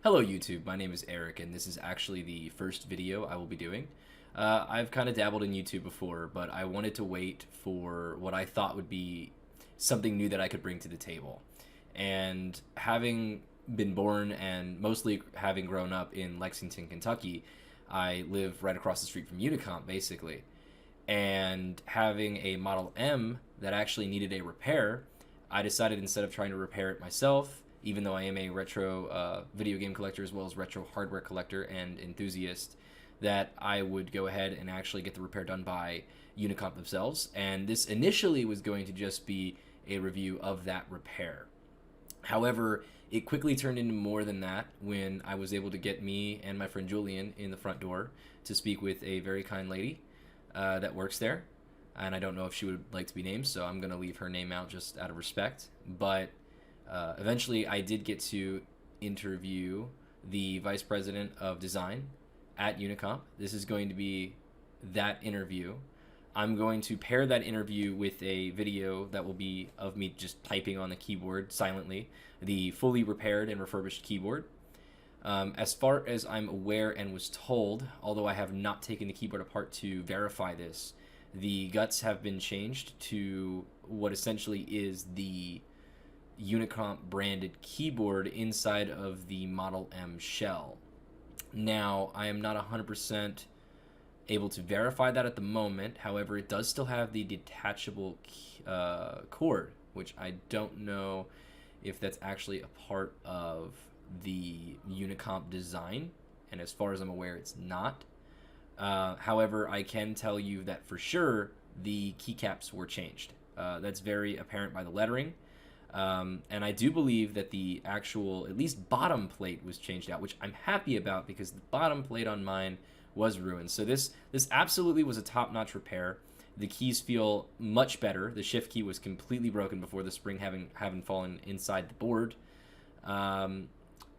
Hello YouTube, my name is Eric and this is actually the first video I will be doing. I've kind of dabbled in YouTube before, but I wanted to wait for what I thought would be something new that I could bring to the table. And having been born and mostly having grown up in Lexington, Kentucky, I live right across the street from Unicomp basically. And having a Model M that actually needed a repair, I decided instead of trying to repair it myself, even though I am a retro video game collector as well as retro hardware collector and enthusiast, that I would go ahead and actually get the repair done by Unicomp themselves. And this initially was going to just be a review of that repair. However, it quickly turned into more than that when I was able to get me and my friend Julian in the front door to speak with a very kind lady that works there. And I don't know if she would like to be named, so I'm going to leave her name out just out of respect. But eventually, I did get to interview the vice president of design at Unicomp. This is going to be that interview. I'm going to pair that interview with a video that will be of me just typing on the keyboard silently, the fully repaired and refurbished keyboard. As far as I'm aware and was told, although I have not taken the keyboard apart to verify this, the guts have been changed to what essentially is the Unicomp branded keyboard inside of the Model M shell. Now, I am not 100% able to verify that at the moment. However, it does still have the detachable cord, which I don't know if that's actually a part of the Unicomp design. And as far as I'm aware, it's not. However, I can tell you that for sure the keycaps were changed. That's very apparent by the lettering. And I do believe that the actual, at least bottom plate was changed out, which I'm happy about because the bottom plate on mine was ruined. So this absolutely was a top-notch repair. The keys feel much better. The shift key was completely broken before the spring having fallen inside the board.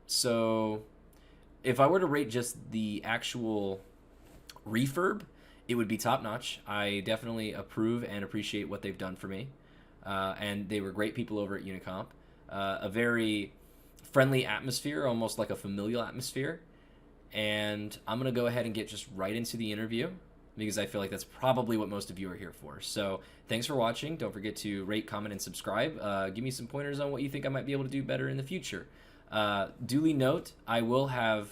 So if I were to rate just the actual refurb, it would be top-notch. I definitely approve and appreciate what they've done for me. And they were great people over at Unicomp. A very friendly atmosphere, almost like a familial atmosphere. And I'm going to go ahead and get just right into the interview because I feel like that's probably what most of you are here for. So thanks for watching. Don't forget to rate, comment, and subscribe. Give me some pointers on what you think I might be able to do better in the future. Duly note, I will have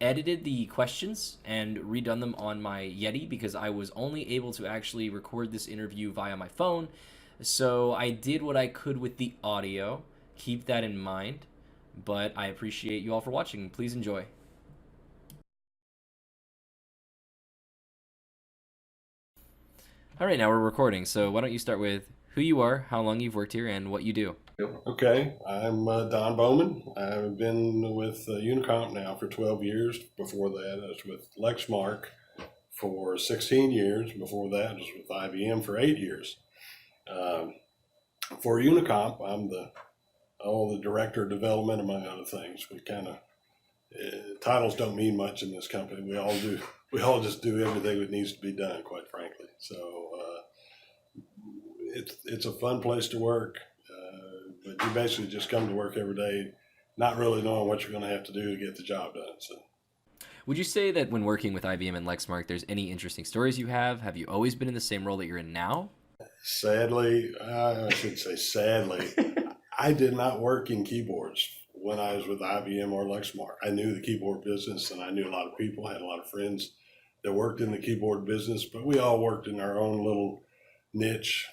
edited the questions and redone them on my Yeti because I was only able to actually record this interview via my phone. So I did what I could with the audio. Keep that in mind. But I appreciate you all for watching. Please enjoy. All right, now we're recording. So why don't you start with who you are, how long you've worked here, and what you do. Okay, I'm Don Bowman. I've been with Unicomp now for 12 years. Before that, I was with Lexmark for 16 years. Before that, I was with IBM for 8 years. For Unicomp, I'm the director of development, among other things. We kind of titles don't mean much in this company. We all just do everything that needs to be done, quite frankly. So it's a fun place to work. But you basically just come to work every day, not really knowing what you're going to have to do to get the job done. So, would you say that when working with IBM and Lexmark, there's any interesting stories you have? Have you always been in the same role that you're in now? Sadly, I should say sadly, I did not work in keyboards when I was with IBM or Lexmark. I knew the keyboard business and I knew a lot of people. I had a lot of friends that worked in the keyboard business, but we all worked in our own little niche.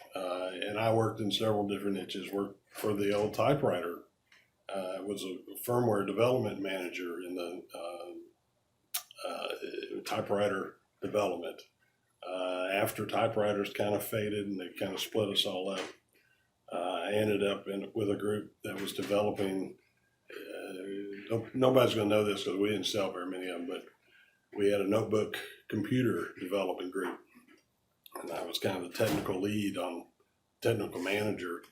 And I worked in several different niches. Worked for the old typewriter. Was a firmware development manager in the typewriter development. After typewriters kind of faded and they kind of split us all up, I ended up with a group that was developing. Nobody's going to know this because we didn't sell very many of them, but we had a notebook computer development group, and I was kind of the technical lead on technical manager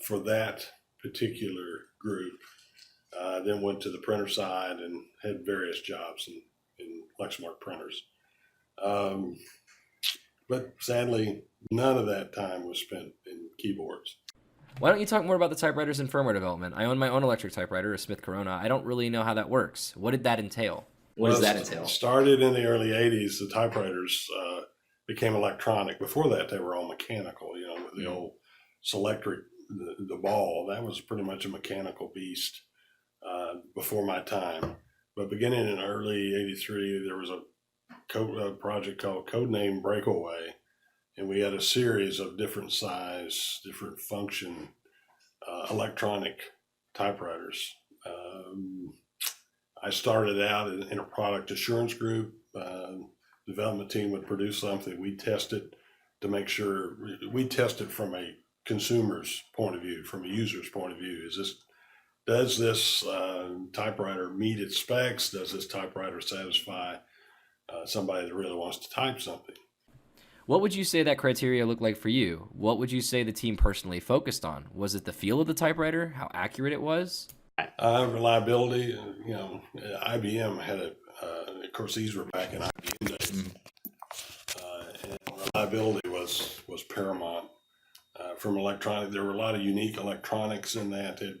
for that particular group. Then went to the printer side and had various jobs in Lexmark printers. But sadly, none of that time was spent in keyboards. Why don't you talk more about the typewriters and firmware development? I own my own electric typewriter, a Smith Corona. I don't really know how that works. What did that entail? What does that entail? Started in the early 80s, the typewriters became electronic. Before that, they were all mechanical, with the old Selectric, the ball. That was pretty much a mechanical beast before my time. But beginning in early 83, there was a project called Codename Breakaway. And we had a series of different size, different function electronic typewriters. I started out in a product assurance group. Development team would produce something. We test it to make sure. We test it from a consumer's point of view, from a user's point of view. Does this typewriter meet its specs? Does this typewriter satisfy somebody that really wants to type something? What would you say that criteria looked like for you? What would you say the team personally focused on? Was it the feel of the typewriter? How accurate it was? Reliability. IBM had of course, these were back in IBM days. And reliability was paramount. From electronic, there were a lot of unique electronics in that. It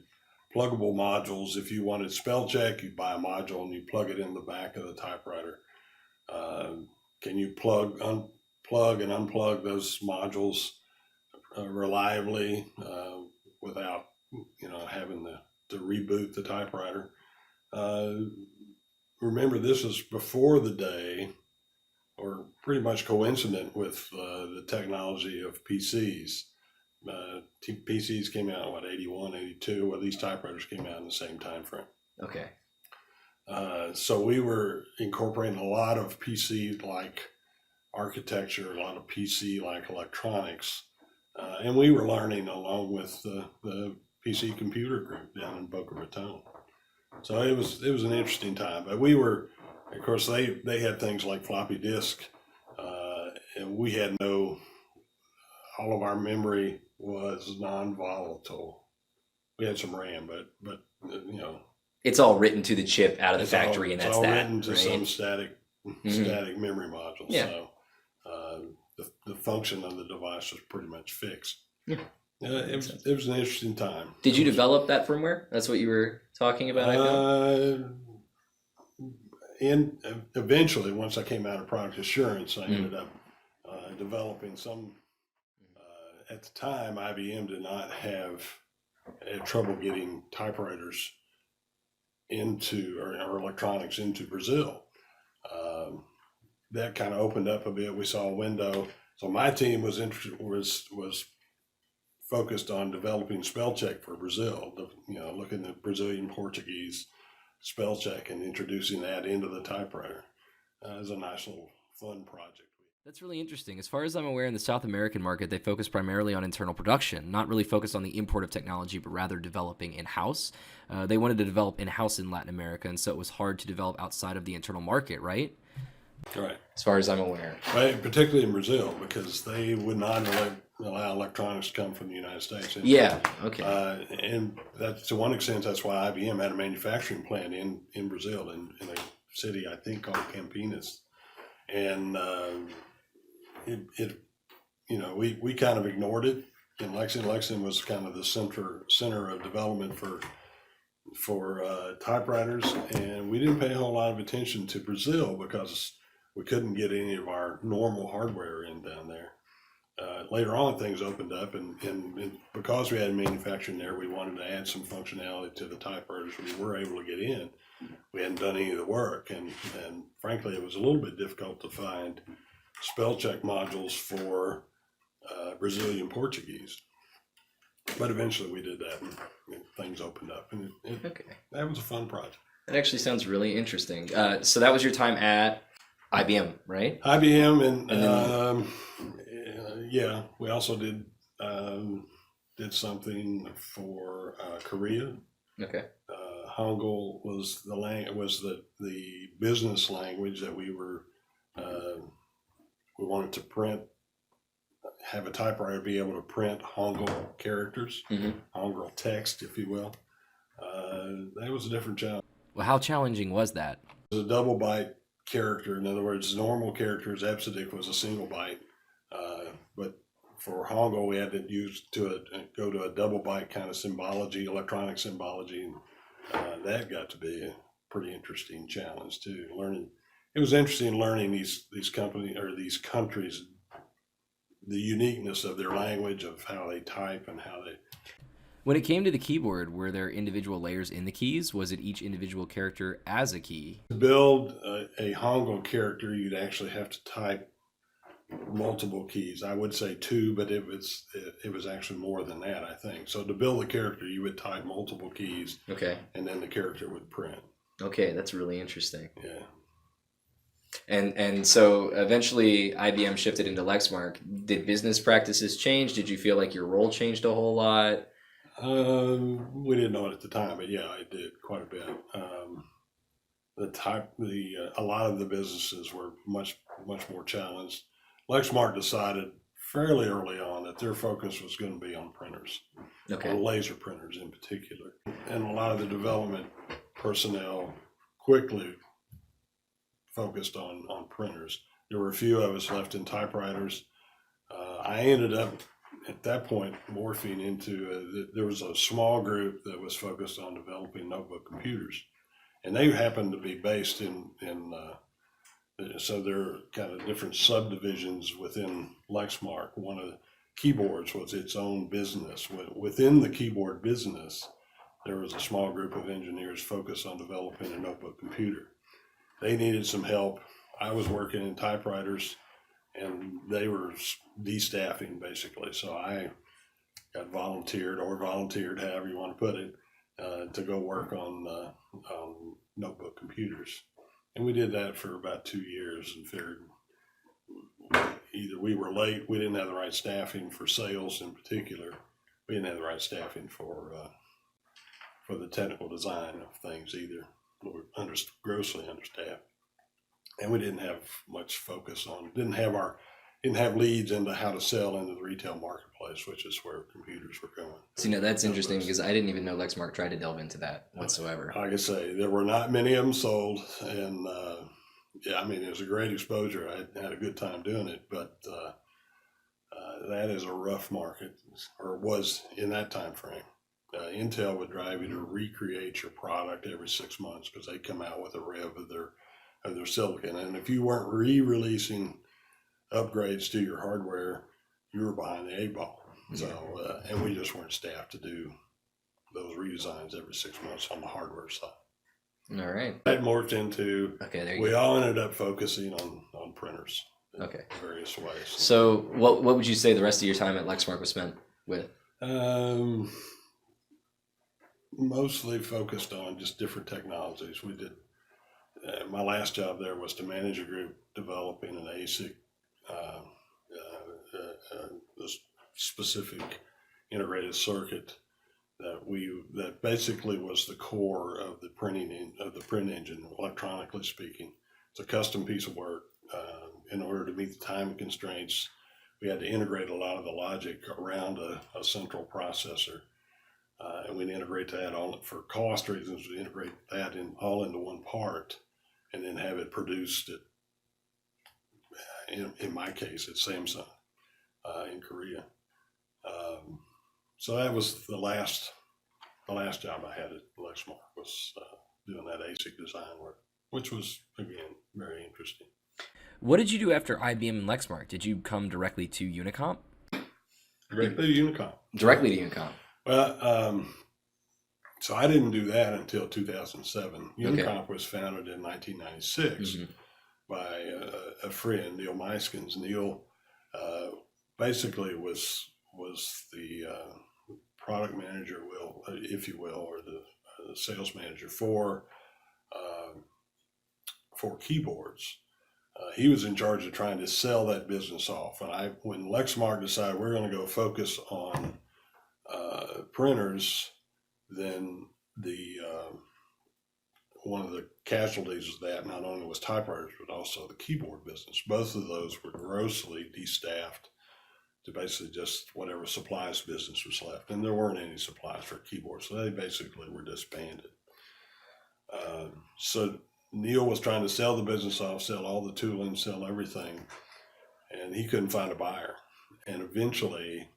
pluggable modules. If you wanted spell check, you buy a module and you plug it in the back of the typewriter. Can you plug and unplug those modules reliably without having to reboot the typewriter? Remember, this was before the day, or pretty much coincident with the technology of PCs. PCs came out in 81, 82. Well, these typewriters came out in the same time frame. Okay. So we were incorporating a lot of PC-like architecture, a lot of PC-like electronics, and we were learning along with the PC computer group down in Boca Raton. So it was an interesting time. But we were, of course, they had things like floppy disk, and we had all of our memory was non-volatile. We had some RAM, but it's all written to the chip out of the factory, and that's all that. Written to right? some static memory module. Yeah. So the function of the device was pretty much fixed. Yeah. It was an interesting time. Did you develop that firmware? That's what you were talking about, I feel? And eventually, once I came out of product assurance, I ended up developing some. At the time, IBM did not had trouble getting typewriters or electronics into Brazil. That kind of opened up a bit. We saw a window. So my team was focused on developing spell check for Brazil. Looking at Brazilian Portuguese spell check and introducing that into the typewriter as a nice little fun project. That's really interesting. As far as I'm aware, in the South American market, they focus primarily on internal production, not really focused on the import of technology, but rather developing in-house. They wanted to develop in-house in Latin America, and so it was hard to develop outside of the internal market, right? Right. As far as I'm aware. Right, particularly in Brazil, because they would not allow electronics to come from the United States. Yeah, okay. And that's, to one extent, that's why IBM had a manufacturing plant in Brazil, in a city, I think, called Campinas. And we kind of ignored it in Lexington. Lexington was kind of the center of development for typewriters, and we didn't pay a whole lot of attention to Brazil because we couldn't get any of our normal hardware in down there. Later on, things opened up, and because we had manufacturing there, we wanted to add some functionality to the typewriters we were able to get in. We hadn't done any of the work, and frankly, it was a little bit difficult to find spell check modules for Brazilian Portuguese. But eventually we did that, and things opened up, and that was a fun project. That actually sounds really interesting. So that was your time at IBM, right? IBM, and yeah, we also did something for Korea. Okay. Hangul was the business language that we wanted to print, have a typewriter be able to print Hangul characters, Hangul text, if you will. That was a different challenge. Well, how challenging was that? It was a double byte character. In other words, normal characters, Epsidic was a single byte, but for Hongo, we had to go to a double byte kind of symbology, electronic symbology, and that got to be a pretty interesting challenge too. It was interesting learning these companies or these countries, the uniqueness of their language, of how they type and how they. When it came to the keyboard, were there individual layers in the keys? Was it each individual character as a key? To build a Hongo character, you'd actually have to type multiple keys. I would say two, but it was actually more than that, I think. So to build a character, you would type multiple keys. Okay. And then the character would print. Okay, that's really interesting. Yeah. And so eventually IBM shifted into Lexmark. Did business practices change? Did you feel like your role changed a whole lot? We didn't know it at the time, but yeah, I did quite a bit. A lot of the businesses were much more challenged. Lexmark decided fairly early on that their focus was going to be on printers, Okay. on laser printers in particular, and a lot of the development personnel quickly focused on printers. There were a few of us left in typewriters. I ended up at that point morphing into there was a small group that was focused on developing notebook computers, and they happened to be based in so there are kind of different subdivisions within Lexmark. One of the keyboards was its own business. Within the keyboard business, there was a small group of engineers focused on developing a notebook computer. They needed some help. I was working in typewriters, and they were de-staffing basically. So I got volunteered, however you want to put it, to go work on notebook computers. And we did that for about 2 years and figured either we were late, we didn't have the right staffing for sales in particular. We didn't have the right staffing for the technical design of things either. We were grossly understaffed. And we didn't have much focus on, didn't have leads into how to sell into the retail marketplace, which is where computers were going. So, that's interesting because I didn't even know Lexmark tried to delve into that whatsoever. Like I say, there were not many of them sold, and yeah, I mean, it was a great exposure. I had a good time doing it, but that is a rough market, or was in that time frame. Intel would drive you to recreate your product every 6 months because they come out with a rev of their silicon, and if you weren't re-releasing upgrades to your hardware, you were behind the eight ball. So, and we just weren't staffed to do those redesigns every 6 months on the hardware side. All right. That morphed into, we all ended up focusing on printers in various ways. So what would you say the rest of your time at Lexmark was spent with? Mostly focused on just different technologies. We did, my last job there was to manage a group developing an ASIC, this specific integrated circuit that basically was the core of the print engine, electronically speaking. It's a custom piece of work. In order to meet the time constraints, we had to integrate a lot of the logic around a central processor, and we'd integrate that all for cost reasons. We integrate that all into one part, and then have it produced at, in my case, at Samsung in Korea. So that was the last job I had at Lexmark, was doing that ASIC design work, which was, again, very interesting. What did you do after IBM and Lexmark? Did you come directly to Unicomp? Directly to Unicomp. Directly to Unicomp. Well, so I didn't do that until 2007. Unicomp was founded in 1996 by a friend, Neil Meiskens. Neil basically was the product manager, if you will, or the sales manager for keyboards. He was in charge of trying to sell that business off. And when Lexmark decided we're going to go focus on printers, then one of the casualties of that not only was typewriters, but also the keyboard business. Both of those were grossly de-staffed to basically just whatever supplies business was left. And there weren't any supplies for keyboards, so they basically were disbanded. So Neil was trying to sell the business off, sell all the tooling, sell everything, and he couldn't find a buyer. And eventually,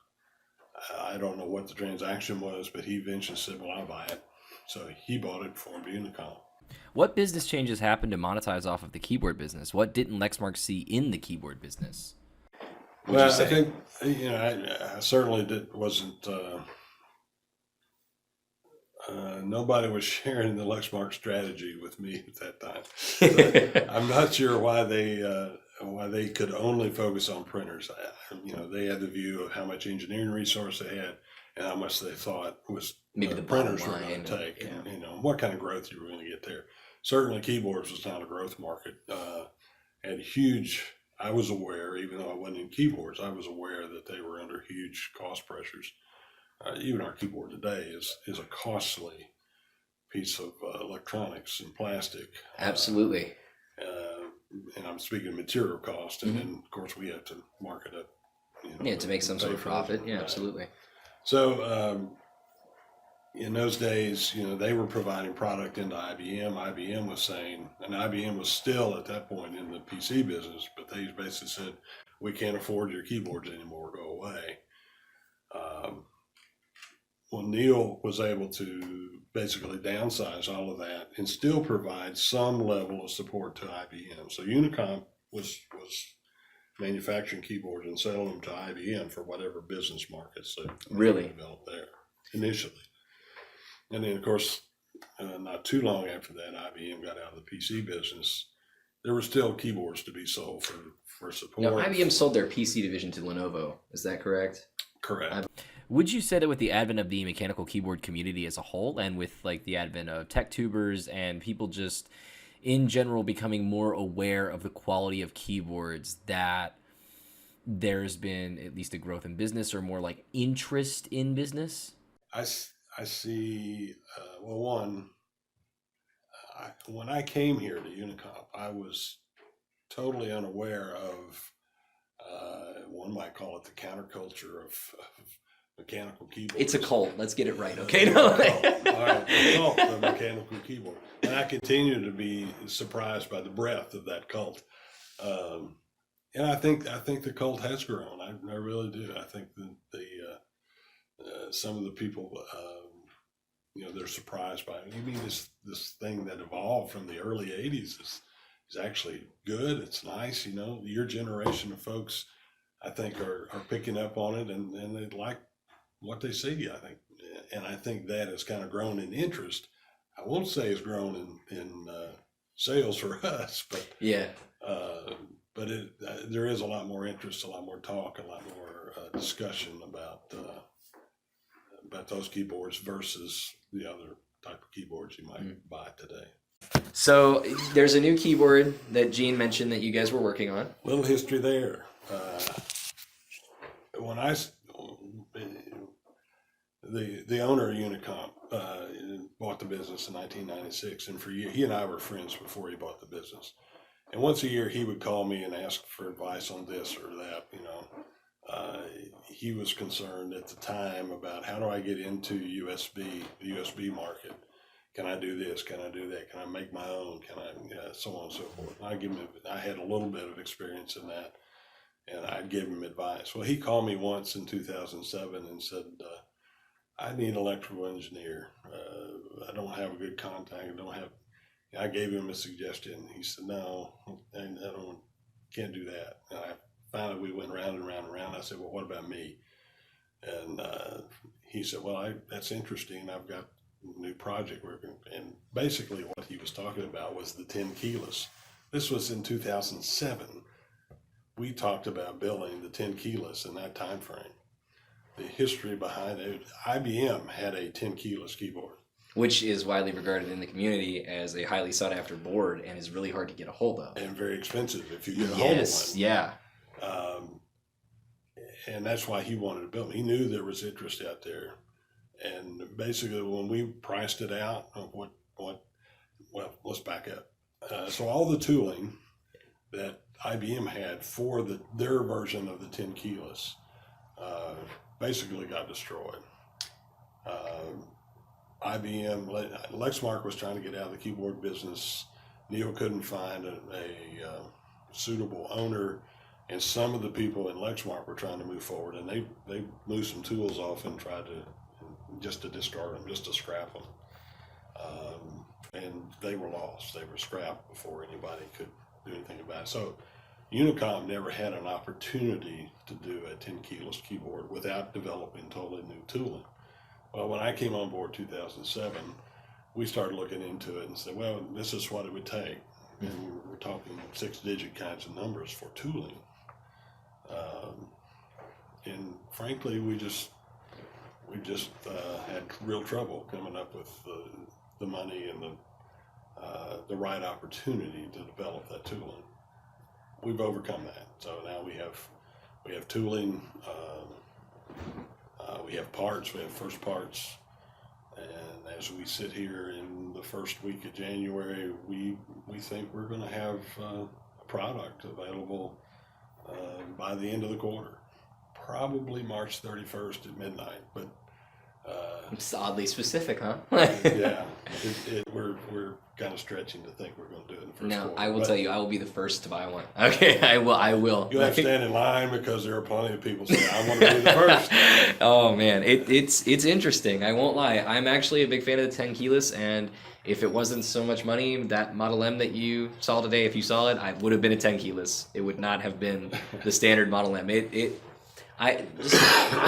I don't know what the transaction was, but he eventually said, well, I'll buy it. So he bought it, formed Unicomp. What business changes happened to monetize off of the keyboard business? What didn't Lexmark see in the keyboard business? Well, I think, I certainly wasn't, nobody was sharing the Lexmark strategy with me at that time. So I'm not sure why they could only focus on printers. They had the view of how much engineering resource they had and how much they thought was Maybe the printers bottom were going line, to take, yeah. and what kind of growth you were going to get there. Certainly, keyboards was not a growth market. Had huge. I was aware, even though I wasn't in keyboards, I was aware that they were under huge cost pressures. Even our keyboard today is a costly piece of electronics and plastic. Absolutely. And I'm speaking material cost, and then of course we have to mark it up. To make some sort of profit. Yeah, absolutely. So in those days, they were providing product into IBM. IBM was saying, and IBM was still at that point in the PC business, but they basically said, we can't afford your keyboards anymore, go away. Well, Neil was able to basically downsize all of that and still provide some level of support to IBM. So Unicomp was manufacturing keyboards and selling them to IBM for whatever business markets they Really developed there initially. And then, of course, not too long after that, IBM got out of the PC business. There were still keyboards to be sold for support. Now, IBM sold their PC division to Lenovo. Is that correct? Correct. Would you say that with the advent of the mechanical keyboard community as a whole, and with like the advent of tech tubers and people just in general becoming more aware of the quality of keyboards, that there's been at least a growth in business or more like interest in business? I see, one, when I came here to Unicomp, I was totally unaware of, one might call it the counterculture of mechanical keyboards. It's a cult. Let's get it right, okay? No. All right, the cult of mechanical keyboard. And I continue to be surprised by the breadth of that cult. And I think the cult has grown. I really do. I think some of the people, they're surprised by it. You mean this thing that evolved from the early 80s is actually good. It's nice. Your generation of folks, I think, are picking up on it, and they like what they see, I think. And I think that has kind of grown in interest. I won't say it's grown in sales for us, but yeah. But there is a lot more interest, a lot more talk, a lot more discussion about those keyboards versus the other type of keyboards you might buy today. So there's a new keyboard that Gene mentioned that you guys were working on. Little history there. When the owner of Unicomp bought the business in 1996, and for years, he and I were friends before he bought the business. And once a year, he would call me and ask for advice on this or that. He was concerned at the time about, how do I get into the USB market? Can I do this? Can I do that? Can I make my own? Can I, so on and so forth. And I had a little bit of experience in that, and I'd give him advice. Well, he called me once in 2007 and said, I need an electrical engineer. I don't have a good contact. I gave him a suggestion. He said, no, can't do that. And finally we went round and round and round. I said, well, what about me? And he said, well, that's interesting. I've got a new project working. And basically what he was talking about was the 10 keyless. This was in 2007. We talked about building the 10 keyless in that time frame. The history behind it, IBM had a 10 keyless keyboard, which is widely regarded in the community as a highly sought after board and is really hard to get a hold of. And very expensive if you get a hold of one. Yes, yeah. And that's why he wanted to build them. He knew there was interest out there. And basically when we priced it out, let's back up. So all the tooling that IBM had for their version of the 10 keyless basically got destroyed. IBM, Lexmark was trying to get out of the keyboard business. Neil couldn't find a suitable owner, And some of the people in Lexmark were trying to move forward, and they moved some tools off and tried to just to discard them, just to scrap them. And they were lost. They were scrapped before anybody could do anything about it. So Unicomp never had an opportunity to do a 10 keyless keyboard without developing totally new tooling. Well, when I came on board 2007, we started looking into it and said, well, this is what it would take. And we're talking 6-digit kinds of numbers for tooling. And frankly, we just had real trouble coming up with the money and the right opportunity to develop that tooling. We've overcome that. So now we have tooling, we have parts, we have first parts, and as we sit here in the first week of January, we think we're going to have a product available by the end of the quarter, probably March 31st at midnight. But It's oddly specific, huh? yeah, we're kind of stretching to think we're going to do it in the first No, quarter. I will But tell you, I will be the first to buy one. Okay, I will. you'll have to stand in line because there are plenty of people saying, I want to be the first. Oh man, it's interesting. I won't lie. I'm actually a big fan of the 10 keyless, and if it wasn't so much money, that Model M that you saw today, if you saw it, I would have been a 10 keyless. It would not have been the standard Model M. I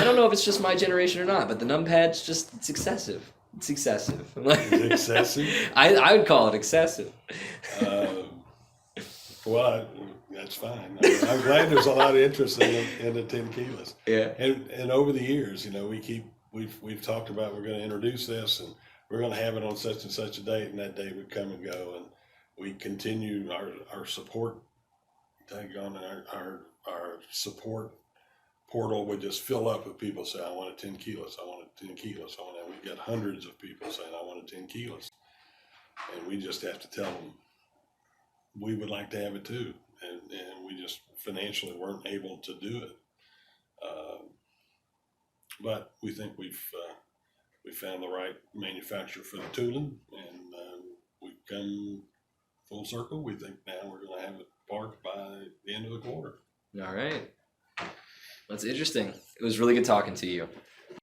don't know if it's just my generation or not, but the numpad's it's excessive. It's excessive. Is it excessive? I would call it excessive. Well, that's fine. I'm glad there's a lot of interest in the 10 keyless. Yeah. And over the years, we've talked about we're going to introduce this and we're going to have it on such and such a date, and that date would come and go, and we continue our support. Our support portal would just fill up with people saying, I want a 10 keyless, I want a 10 keyless, we've got hundreds of people saying, I want a 10 keyless. And we just have to tell them, we would like to have it too. And we just financially weren't able to do it. But we think we found the right manufacturer for the tooling, and we've come full circle. We think now we're going to have it parked by the end of the quarter. All right. That's interesting. It was really good talking to you.